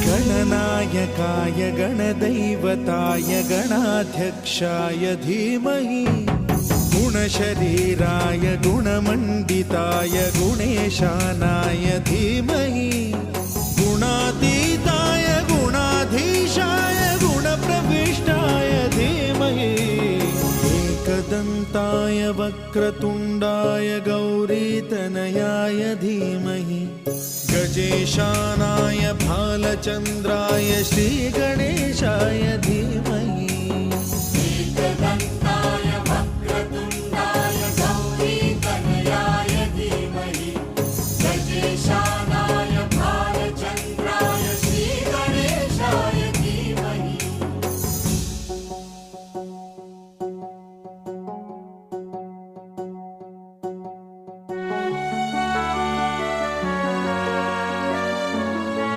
गणनायकाय गणदैवताय गणाध्यक्षाय धीमहि गुणशरीराय गुणमण्डिताय गुणेशानाय धीमहि गुणातीताय गुणाधीशाय गुणप्रविष्टाय धीमहि एकदन्ताय वक्रतुण्डाय गौरीतनयाय धीमहि गजेशानाय भालचन्द्राय श्रीगणेशाय